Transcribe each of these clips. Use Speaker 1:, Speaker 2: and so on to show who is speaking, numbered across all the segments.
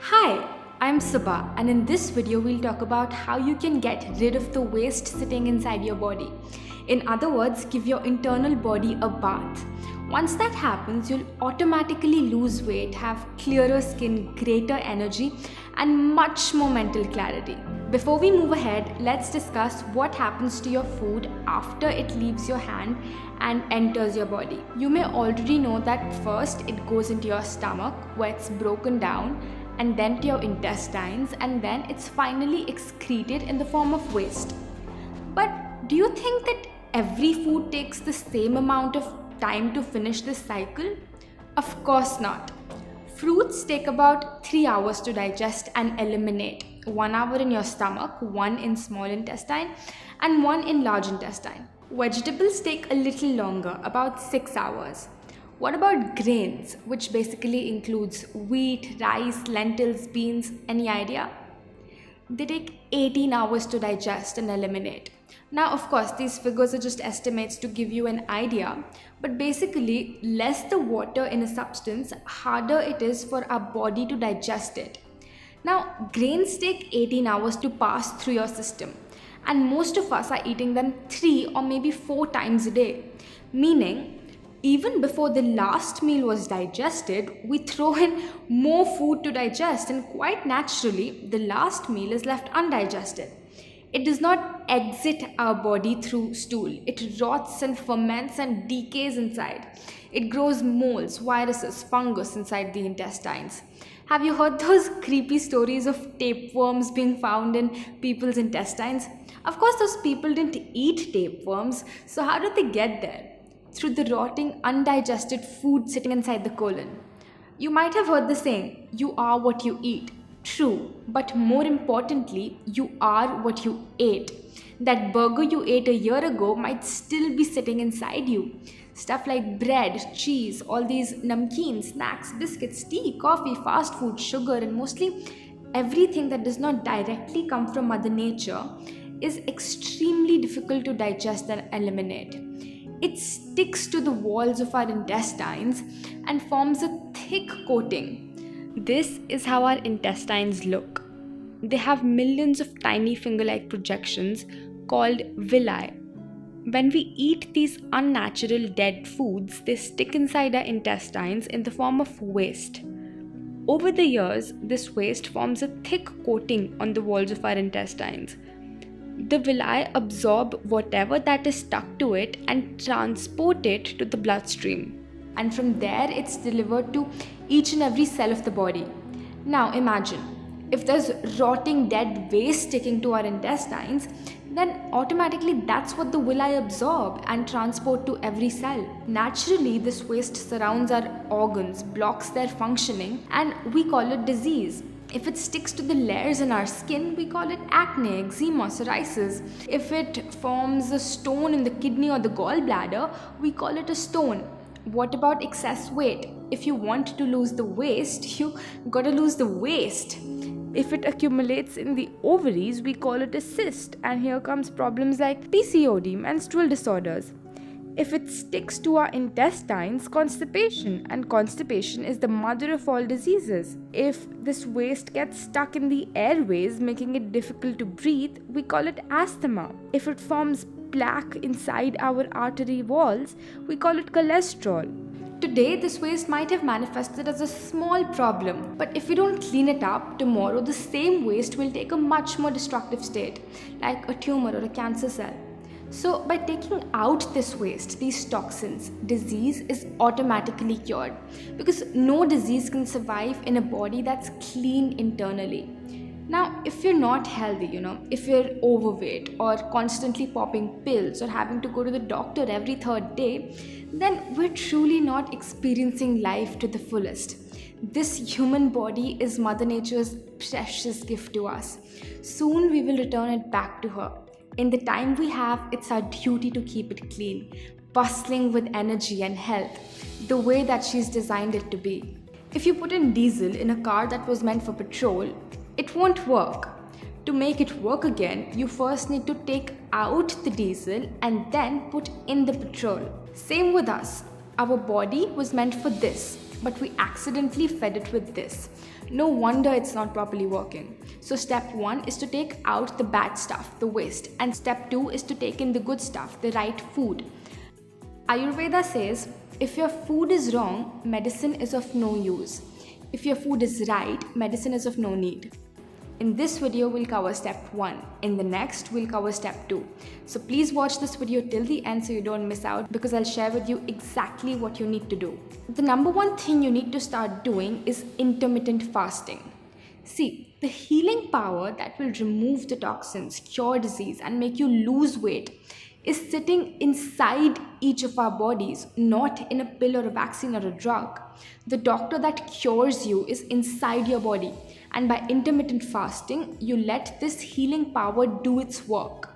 Speaker 1: Hi, I'm Subha, and in this video we'll talk about how you can get rid of the waste sitting inside your body. In other words, give your internal body a bath. Once that happens, you'll automatically lose weight, have clearer skin, greater energy, and much more mental clarity. Before we move ahead, let's discuss what happens to your food after it leaves your hand and enters your body. You may already know that first it goes into your stomach where it's broken down, and then to your intestines, and then it's finally excreted in the form of waste. But do you think that every food takes the same amount of time to finish this cycle? Of course not. Fruits take about 3 hours to digest and eliminate. 1 hour in your stomach, 1 in small intestine, and 1 in large intestine. Vegetables take a little longer, about 6 hours. What about grains, which basically includes wheat, rice, lentils, beans? Any idea? They take 18 hours to digest and eliminate. Now, of course, these figures are just estimates to give you an idea, but basically, less the water in a substance, harder it is for our body to digest it. Now, grains take 18 hours to pass through your system, and most of us are eating them 3 or maybe 4 times a day, meaning even before the last meal was digested, we throw in more food to digest, and quite naturally, the last meal is left undigested. It does not exit our body through stool. It rots and ferments and decays inside. It grows molds, viruses, fungus inside the intestines. Have you heard those creepy stories of tapeworms being found in people's intestines? Of course, those people didn't eat tapeworms, so how did they get there? Through the rotting, undigested food sitting inside the colon. You might have heard the saying, you are what you eat. True, but more importantly, you are what you ate. That burger you ate a year ago might still be sitting inside you. Stuff like bread, cheese, all these namkeen, snacks, biscuits, tea, coffee, fast food, sugar, and mostly everything that does not directly come from Mother Nature is extremely difficult to digest and eliminate. It sticks to the walls of our intestines and forms a thick coating. This is how our intestines look. They have millions of tiny finger-like projections called villi. When we eat these unnatural dead foods, they stick inside our intestines in the form of waste. Over the years, this waste forms a thick coating on the walls of our intestines. The villi absorb whatever that is stuck to it and transport it to the bloodstream. And from there, it's delivered to each and every cell of the body. Now imagine, if there's rotting dead waste sticking to our intestines, then automatically that's what the villi absorb and transport to every cell. Naturally, this waste surrounds our organs, blocks their functioning, and we call it disease. If it sticks to the layers in our skin, we call it acne, eczema, psoriasis. If it forms a stone in the kidney or the gallbladder, we call it a stone. What about excess weight? If you want to lose the waste, you gotta lose the waste. If it accumulates in the ovaries, we call it a cyst, and here comes problems like PCOD, menstrual disorders. If it sticks to our intestines, constipation, and constipation is the mother of all diseases. If this waste gets stuck in the airways, making it difficult to breathe, we call it asthma. If it forms plaque inside our artery walls, we call it cholesterol. Today, this waste might have manifested as a small problem, but if we don't clean it up, tomorrow the same waste will take a much more destructive state, like a tumor or a cancer cell. So, by taking out this waste, these toxins, disease is automatically cured, because no disease can survive in a body that's clean internally. Now, if you're not healthy, if you're overweight or constantly popping pills or having to go to the doctor every 3rd day, then we're truly not experiencing life to the fullest. This human body is Mother Nature's precious gift to us. Soon we will return it back to her. In the time we have, it's our duty to keep it clean, bustling with energy and health, the way that she's designed it to be. If you put in diesel in a car that was meant for petrol, it won't work. To make it work again, you first need to take out the diesel and then put in the petrol. Same with us. Our body was meant for this, but we accidentally fed it with this. No wonder it's not properly working. So step 1 is to take out the bad stuff, the waste, and step 2 is to take in the good stuff, the right food. Ayurveda says, if your food is wrong, medicine is of no use. If your food is right, medicine is of no need. In this video, we'll cover step 1. In the next, we'll cover step 2. So please watch this video till the end so you don't miss out, because I'll share with you exactly what you need to do. The number one thing you need to start doing is intermittent fasting. See, the healing power that will remove the toxins, cure disease, and make you lose weight is sitting inside each of our bodies, not in a pill or a vaccine or a drug. The doctor that cures you is inside your body, and by intermittent fasting, you let this healing power do its work.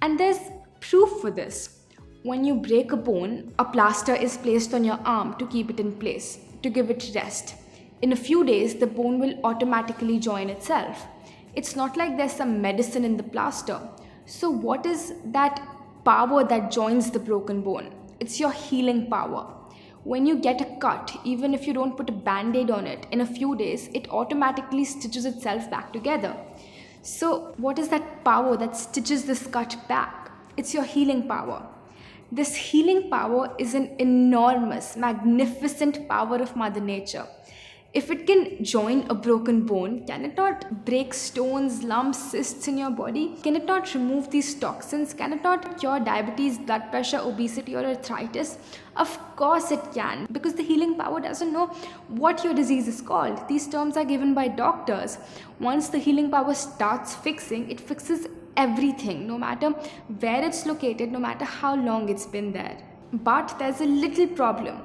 Speaker 1: And there's proof for this. When you break a bone, a plaster is placed on your arm to keep it in place, to give it rest. In a few days, the bone will automatically join itself. It's not like there's some medicine in the plaster. So what is that power that joins the broken bone? It's your healing power. When you get a cut, even if you don't put a band-aid on it, in a few days, it automatically stitches itself back together. So what is that power that stitches this cut back? It's your healing power. This healing power is an enormous, magnificent power of Mother Nature. If it can join a broken bone, can it not break stones, lumps, cysts in your body? Can it not remove these toxins? Can it not cure diabetes, blood pressure, obesity, or arthritis? Of course it can, because the healing power doesn't know what your disease is called. These terms are given by doctors. Once the healing power starts fixing, it fixes everything, no matter where it's located, no matter how long it's been there. But there's a little problem.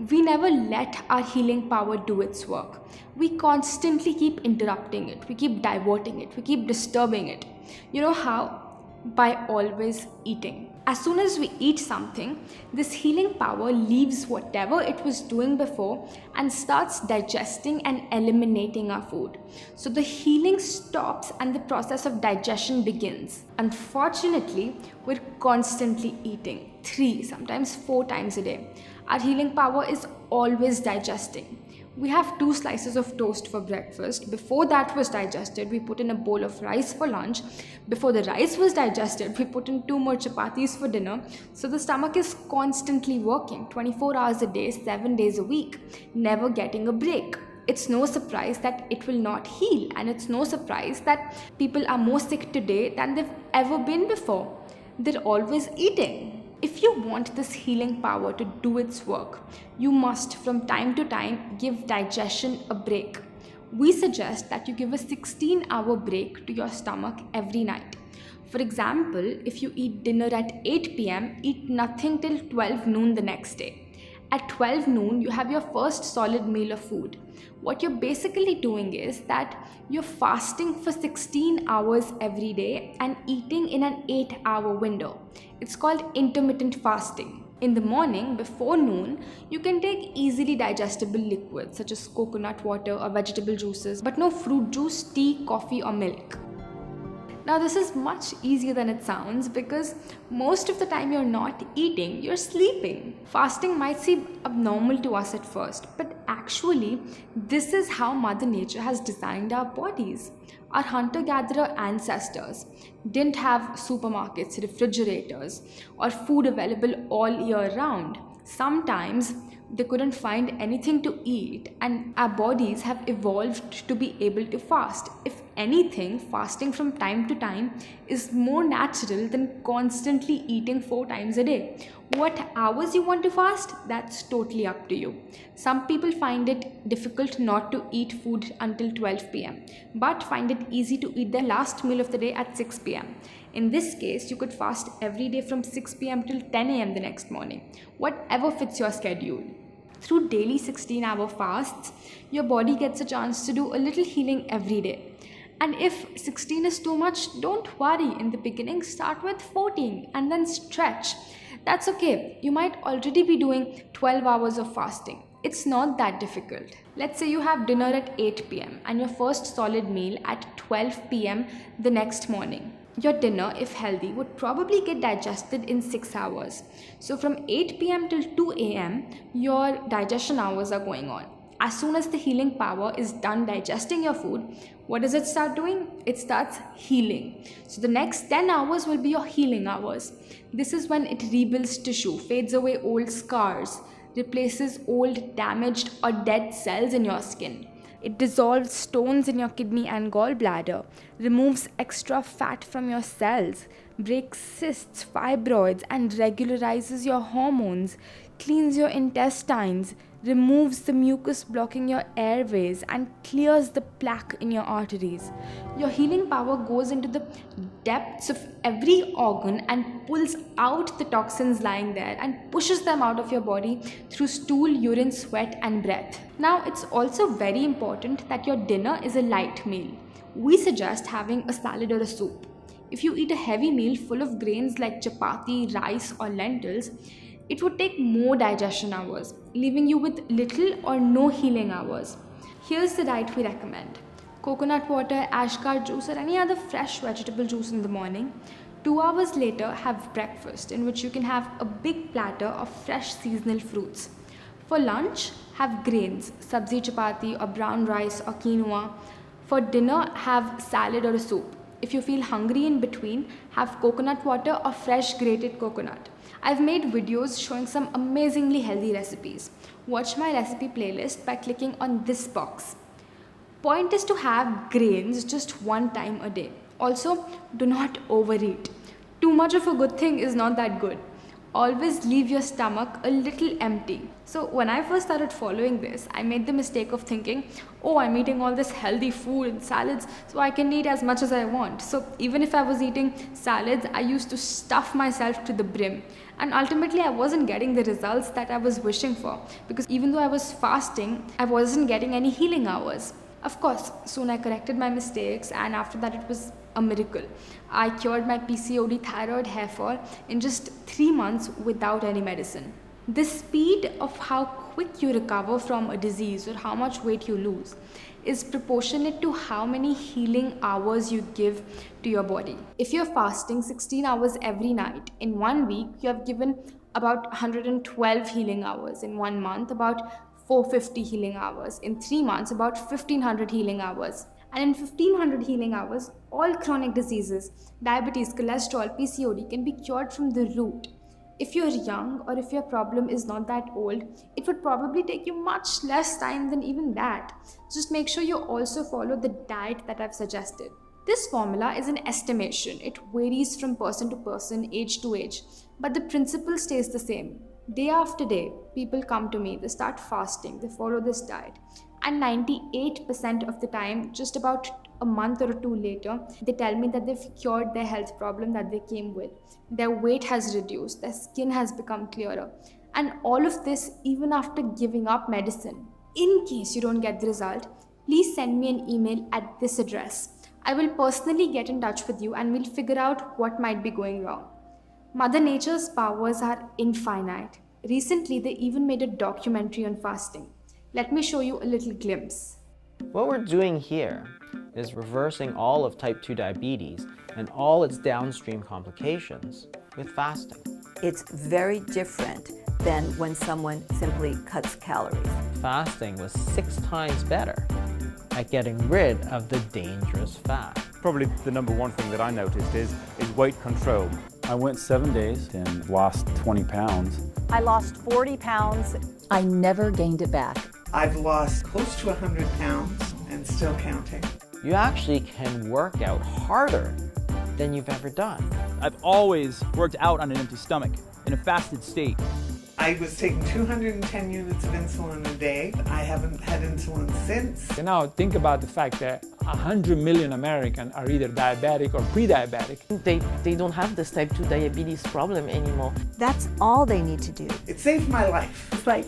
Speaker 1: We never let our healing power do its work. We constantly keep interrupting it. We keep diverting it. We keep disturbing it. You know how? By always eating. As soon as we eat something, this healing power leaves whatever it was doing before and starts digesting and eliminating our food. So the healing stops and the process of digestion begins. Unfortunately, we're constantly eating 3, sometimes 4 times a day. Our healing power is always digesting. We have 2 slices of toast for breakfast. Before that was digested, we put in a bowl of rice for lunch. Before the rice was digested, we put in 2 more chapatis for dinner. So the stomach is constantly working 24 hours a day, 7 days a week, never getting a break. It's no surprise that it will not heal, and it's no surprise that people are more sick today than they've ever been before. They're always eating. If you want this healing power to do its work, you must from time to time give digestion a break. We suggest that you give a 16-hour break to your stomach every night. For example, if you eat dinner at 8 p.m., eat nothing till 12 noon the next day. At 12 noon, you have your first solid meal of food. What you're basically doing is that you're fasting for 16 hours every day and eating in an 8-hour window. It's called intermittent fasting. In the morning, before noon, you can take easily digestible liquids such as coconut water or vegetable juices, but no fruit juice, tea, coffee, or milk. Now this is much easier than it sounds, because most of the time you're not eating, you're sleeping. Fasting might seem abnormal to us at first, but actually this is how Mother Nature has designed our bodies. Our hunter-gatherer ancestors didn't have supermarkets, refrigerators, or food available all year round. Sometimes they couldn't find anything to eat, and our bodies have evolved to be able to fast. If anything, fasting from time to time is more natural than constantly eating 4 times a day. What hours you want to fast, that's totally up to you. Some people find it difficult not to eat food until 12 p.m. but find it easy to eat their last meal of the day at 6 p.m. In this case, you could fast every day from 6 p.m. till 10 a.m. the next morning, whatever fits your schedule. Through daily 16-hour fasts, your body gets a chance to do a little healing every day. And if 16 is too much, don't worry. In the beginning, start with 14 and then stretch. That's okay. You might already be doing 12 hours of fasting. It's not that difficult. Let's say you have dinner at 8 p.m. and your first solid meal at 12 p.m. the next morning. Your dinner, if healthy, would probably get digested in 6 hours. So from 8 p.m. till 2 a.m., your digestion hours are going on. As soon as the healing power is done digesting your food, what does it start doing? It starts healing. So the next 10 hours will be your healing hours. This is when it rebuilds tissue, fades away old scars, replaces old, damaged, or dead cells in your skin. It dissolves stones in your kidney and gallbladder, removes extra fat from your cells, breaks cysts, fibroids, and regularizes your hormones, cleans your intestines, removes the mucus blocking your airways, and clears the plaque in your arteries. Your healing power goes into the depths of every organ and pulls out the toxins lying there and pushes them out of your body through stool, urine, sweat, and breath. Now, it's also very important that your dinner is a light meal. We suggest having a salad or a soup. If you eat a heavy meal full of grains like chapati, rice, or lentils, it would take more digestion hours, leaving you with little or no healing hours. Here's the diet we recommend. Coconut water, ashgar juice, or any other fresh vegetable juice in the morning. 2 hours later, have breakfast, in which you can have a big platter of fresh seasonal fruits. For lunch, have grains, sabzi chapati or brown rice or quinoa. For dinner, have salad or a soup. If you feel hungry in between, have coconut water or fresh grated coconut. I've made videos showing some amazingly healthy recipes. Watch my recipe playlist by clicking on this box. Point is to have grains just one time a day. Also, do not overeat. Too much of a good thing is not that good. Always leave your stomach a little empty. So when I first started following this, I made the mistake of thinking, oh, I'm eating all this healthy food and salads, so I can eat as much as I want. So even if I was eating salads, I used to stuff myself to the brim. And ultimately, I wasn't getting the results that I was wishing for, because even though I was fasting, I wasn't getting any healing hours. Of course, soon I corrected my mistakes, and after that it was a miracle. I cured my PCOD, thyroid, hair fall in just 3 months without any medicine. The speed of how quick you recover from a disease or how much weight you lose is proportionate to how many healing hours you give to your body. If you're fasting 16 hours every night, in 1 week you have given about 112 healing hours. In 1 month, about 450 healing hours. In 3 months, about 1500 healing hours. And in 1500 healing hours, all chronic diseases, diabetes, cholesterol, PCOD can be cured from the root. If you're young or if your problem is not that old, it would probably take you much less time than even that. Just make sure you also follow the diet that I've suggested. This formula is an estimation. It varies from person to person, age to age, but the principle stays the same. Day after day, people come to me, they start fasting, they follow this diet, and 98% of the time, just about a month or two later, they tell me that they've cured their health problem that they came with. Their weight has reduced, their skin has become clearer, and all of this even after giving up medicine. In case you don't get the result, please send me an email at this address. I will personally get in touch with you and we'll figure out what might be going wrong. Mother Nature's powers are infinite. Recently, they even made a documentary on fasting. Let me show you a little glimpse.
Speaker 2: What we're doing here is reversing all of type 2 diabetes and all its downstream complications with fasting.
Speaker 3: It's very different than when someone simply cuts calories.
Speaker 2: Fasting was 6 times better at getting rid of the dangerous fat.
Speaker 4: Probably the number one thing that I noticed is weight control.
Speaker 5: I went 7 days and lost 20 pounds.
Speaker 6: I lost 40 pounds.
Speaker 3: I never gained it back.
Speaker 7: I've lost close to 100 pounds and still counting.
Speaker 2: You actually can work out harder than you've ever done.
Speaker 8: I've always worked out on an empty stomach in a fasted state.
Speaker 7: I was taking 210 units of insulin a day. I haven't had insulin since.
Speaker 9: And now think about the fact that 100 million Americans are either diabetic or pre-diabetic.
Speaker 10: They don't have this type 2 diabetes problem anymore.
Speaker 6: That's all they need to do.
Speaker 7: It saved my life.
Speaker 1: It's like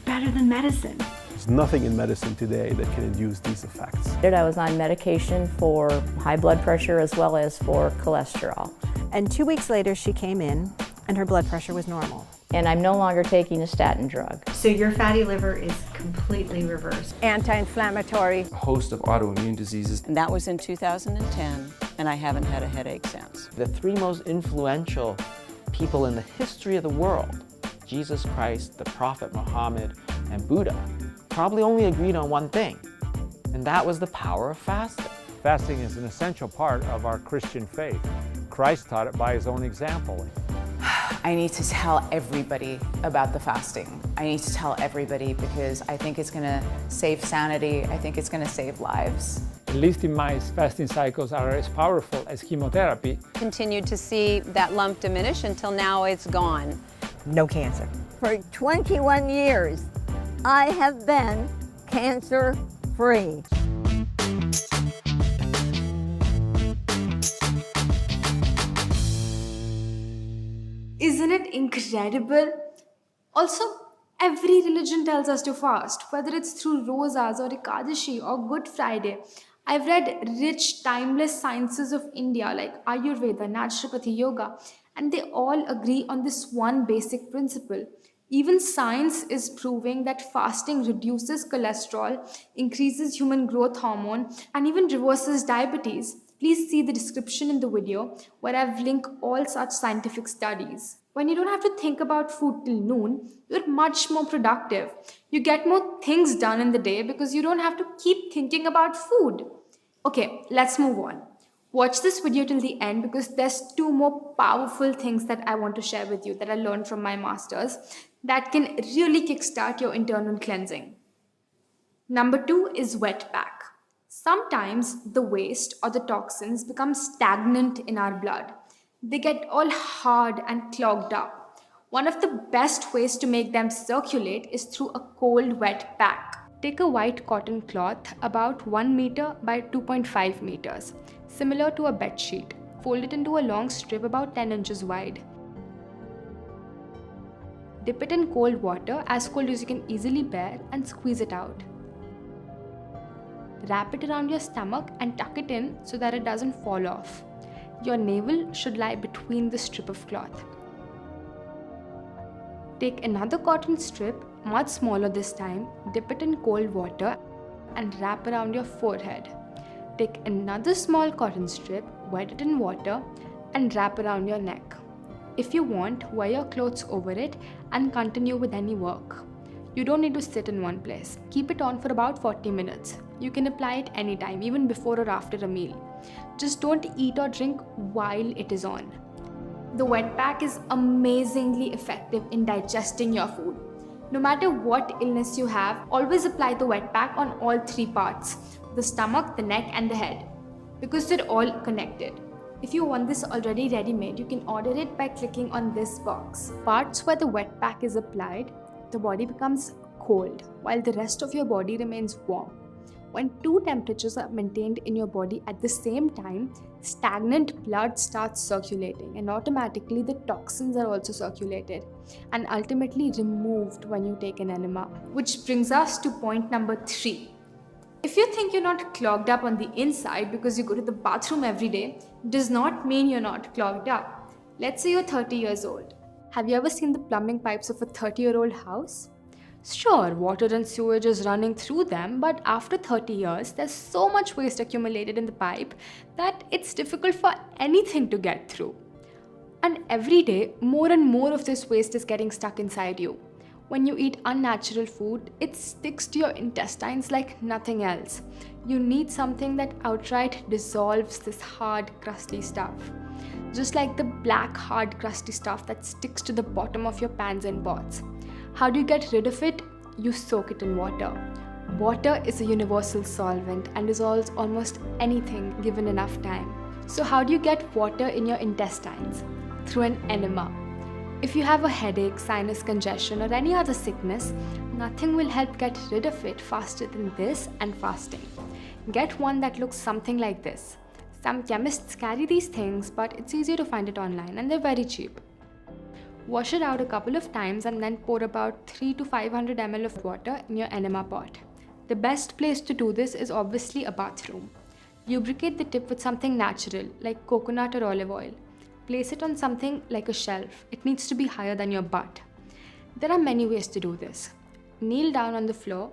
Speaker 1: better than medicine.
Speaker 5: There's nothing in medicine today that can induce these effects.
Speaker 11: I was on medication for high blood pressure as well as for cholesterol.
Speaker 6: And 2 weeks later, she came in and her blood pressure was normal.
Speaker 11: And I'm no longer taking a statin drug.
Speaker 12: So your fatty liver is completely reversed.
Speaker 6: Anti-inflammatory.
Speaker 13: A host of autoimmune diseases.
Speaker 14: And that was in 2010.
Speaker 3: and I haven't had a headache since.
Speaker 2: The three most influential people in the history of the world, Jesus Christ, the Prophet Muhammad, and Buddha, probably only agreed on one thing, and that was the power of fasting.
Speaker 4: Fasting is an essential part of our Christian faith. Christ taught it by his own example.
Speaker 13: I need to tell everybody about the fasting. I need to tell everybody because I think it's going to save sanity. I think it's going to save lives.
Speaker 9: At least in my fasting cycles are as powerful as chemotherapy.
Speaker 14: Continued to see that lump diminish until now it's gone.
Speaker 15: No cancer.
Speaker 16: For 21 years, I have been cancer-free.
Speaker 1: Isn't it incredible? Also, every religion tells us to fast, whether it's through Rosas or Ekadashi or Good Friday. I've read rich, timeless sciences of India like Ayurveda, Naturopathy, Yoga, and they all agree on this one basic principle. Even science is proving that fasting reduces cholesterol, increases human growth hormone, and even reverses diabetes. Please see the description in the video where I've linked all such scientific studies. When you don't have to think about food till noon, you're much more productive. You get more things done in the day because you don't have to keep thinking about food. Okay, let's move on. Watch this video till the end because there's two more powerful things that I want to share with you that I learned from my masters that can really kickstart your internal cleansing. Number 2 is wet pack. Sometimes the waste or the toxins become stagnant in our blood. They get all hard and clogged up. One of the best ways to make them circulate is through a cold wet pack. Take a white cotton cloth about 1 meter by 2.5 meters, similar to a bed sheet. Fold it into a long strip about 10 inches wide. Dip it in cold water, as cold as you can easily bear, and squeeze it out. Wrap it around your stomach and tuck it in so that it doesn't fall off. Your navel should lie between the strip of cloth. Take another cotton strip, much smaller this time, dip it in cold water and wrap around your forehead. Take another small cotton strip, wet it in water and wrap around your neck. If you want, wear your clothes over it and continue with any work. You don't need to sit in one place. Keep it on for about 40 minutes. You can apply it anytime, even before or after a meal. Just don't eat or drink while it is on. The wet pack is amazingly effective in digesting your food. No matter what illness you have, always apply the wet pack on all 3 parts, the stomach, the neck and the head, because they're all connected. If you want this already ready-made, you can order it by clicking on this box. Parts where the wet pack is applied, the body becomes cold, while the rest of your body remains warm. When 2 temperatures are maintained in your body at the same time, stagnant blood starts circulating and automatically the toxins are also circulated and ultimately removed when you take an enema. Which brings us to point number 3. If you think you're not clogged up on the inside because you go to the bathroom every day, does not mean you're not clogged up. Let's say you're 30 years old. Have you ever seen the plumbing pipes of a 30-year-old house? Sure, water and sewage is running through them, but after 30 years, there's so much waste accumulated in the pipe that it's difficult for anything to get through. And every day, more and more of this waste is getting stuck inside you. When you eat unnatural food, it sticks to your intestines like nothing else. You need something that outright dissolves this hard, crusty stuff. Just like the black, hard, crusty stuff that sticks to the bottom of your pans and pots. How do you get rid of it? You soak it in water. Water is a universal solvent and dissolves almost anything given enough time. So how do you get water in your intestines? Through an enema. If you have a headache, sinus congestion or any other sickness, nothing will help get rid of it faster than this and fasting. Get one that looks something like this. Some chemists carry these things, but it's easier to find it online and they're very cheap. Wash it out a couple of times and then pour about 300 to 500 ml of water in your enema pot. The best place to do this is obviously a bathroom. Lubricate the tip with something natural like coconut or olive oil. Place it on something like a shelf. It needs to be higher than your butt. There are many ways to do this. Kneel down on the floor.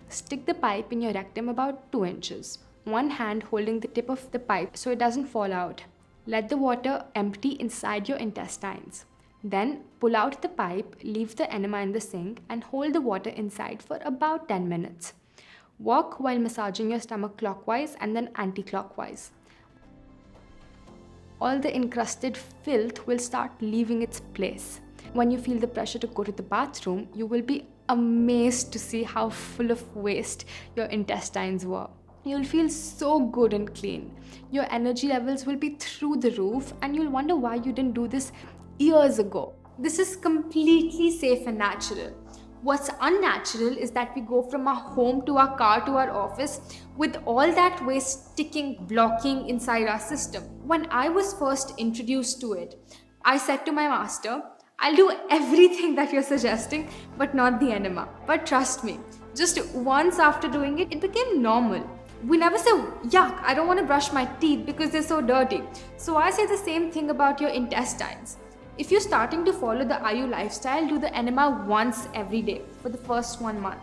Speaker 1: Stick the pipe in your rectum about 2 inches. one hand holding the tip of the pipe so it doesn't fall out. Let the water empty inside your intestines. Then pull out the pipe, leave the enema in the sink, and hold the water inside for about 10 minutes. Walk while massaging your stomach clockwise and then anti-clockwise. All the encrusted filth will start leaving its place. When you feel the pressure to go to the bathroom, you will be amazed to see how full of waste your intestines were. You'll feel so good and clean. Your energy levels will be through the roof, and you'll wonder why you didn't do this years ago. This is completely safe and natural. What's unnatural is that we go from our home to our car to our office with all that waste sticking, blocking inside our system. When I was first introduced to it, I said to my master, I'll do everything that you're suggesting, but not the enema. But trust me, just once after doing it, it became normal. We never say, yuck, I don't want to brush my teeth because they're so dirty. So I say the same thing about your intestines. If you're starting to follow the IU lifestyle, do the enema once every day for the first 1 month.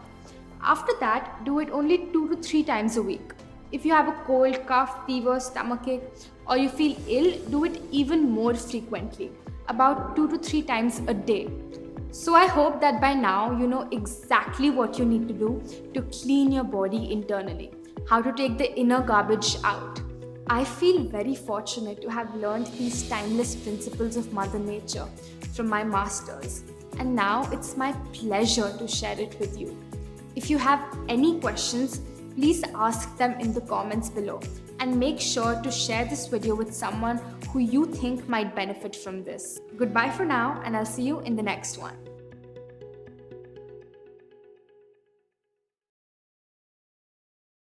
Speaker 1: After that, do it only 2 to 3 times a week. If you have a cold, cough, fever, stomachache, or you feel ill, do it even more frequently, about 2 to 3 times a day. So I hope that by now you know exactly what you need to do to clean your body internally, how to take the inner garbage out. I feel very fortunate to have learned these timeless principles of Mother Nature from my masters, and now it's my pleasure to share it with you. If you have any questions, please ask them in the comments below, and make sure to share this video with someone who you think might benefit from this. Goodbye for now, and I'll see you in the next one.